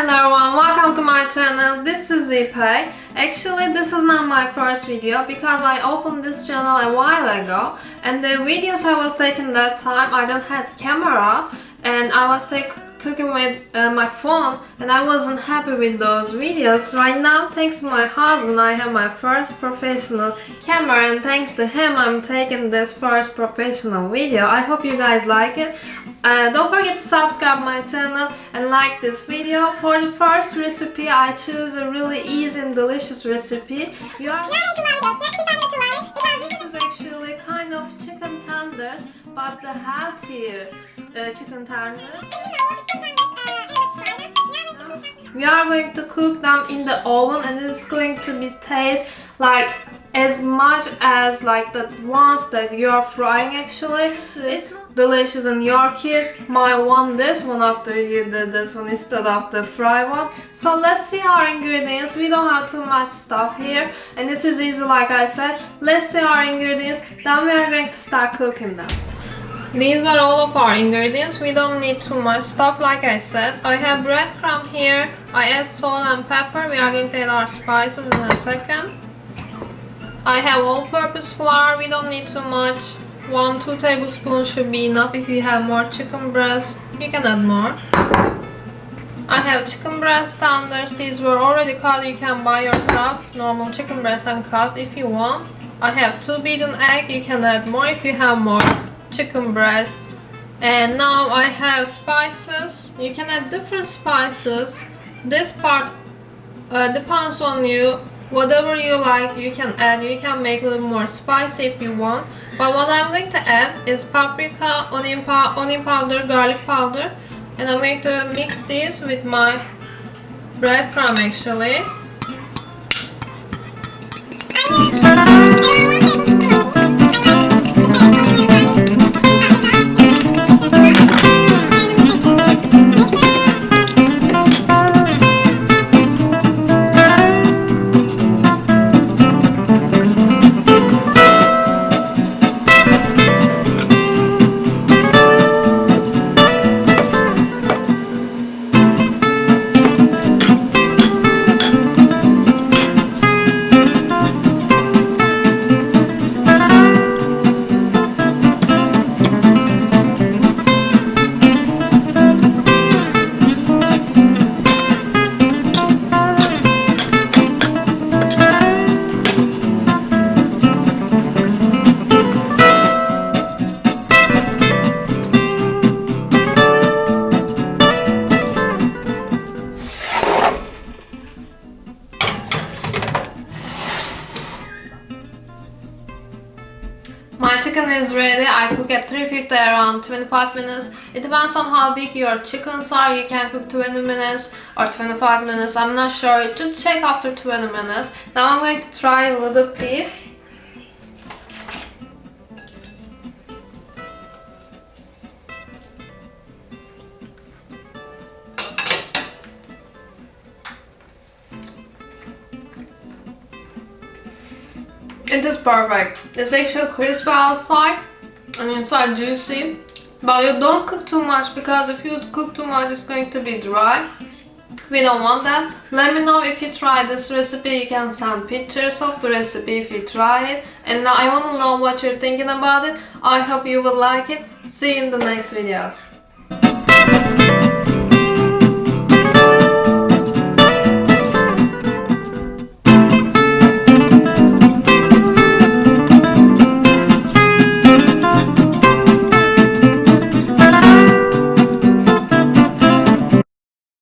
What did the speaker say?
Hello everyone, welcome to my channel. This is Ipay. Actually, this is not my first video because I opened this channel a while ago, and the videos I was taking that time I didn't have camera and I was taking with my phone, and I wasn't happy with those videos. Right now, thanks to my husband, I have my first professional camera, and thanks to him I'm taking this first professional video. I hope you guys like it. Don't forget to subscribe my channel and like this video. For the first recipe, I choose a really easy and delicious recipe. This is actually kind of chicken tenders, but the healthier chicken tenders. We are going to cook them in the oven, and it's going to be taste like as much as like the ones that you are frying. Actually, it's delicious, and your kid might want this one after you did this one instead of the fry one. So let's see our ingredients. We don't have too much stuff here, and it is easy, like I said. Let's see our ingredients, then we are going to start cooking them. These are all of our ingredients. We don't need too much stuff, like I said. I have breadcrumb here. I add salt and pepper. We are going to add our spices in a second. I have all-purpose flour. We don't need too much. 1-2 tablespoons should be enough. If you have more chicken breast, you can add more. I have chicken breast tenders. These were already cut. You can buy yourself normal chicken breast and cut if you want. I have 2 beaten eggs. You can add more if you have more chicken breast. And now I have spices. You can add different spices. This part depends on you. Whatever you like, you can add. You can make a little more spicy if you want. But what I'm going to add is paprika, onion powder, garlic powder. And I'm going to mix this with my breadcrumb actually. My chicken is ready. I cook at 350 around 25 minutes. It depends on how big your chickens are. You can cook 20 minutes or 25 minutes. I'm not sure. Just check after 20 minutes. Now I'm going to try a little piece. It is perfect. It's actually crispy outside and inside juicy. But you don't cook too much, because if you cook too much it's going to be dry. We don't want that. Let me know if you try this recipe. You can send pictures of the recipe if you try it. And I want to know what you're thinking about it. I hope you will like it. See you in the next videos.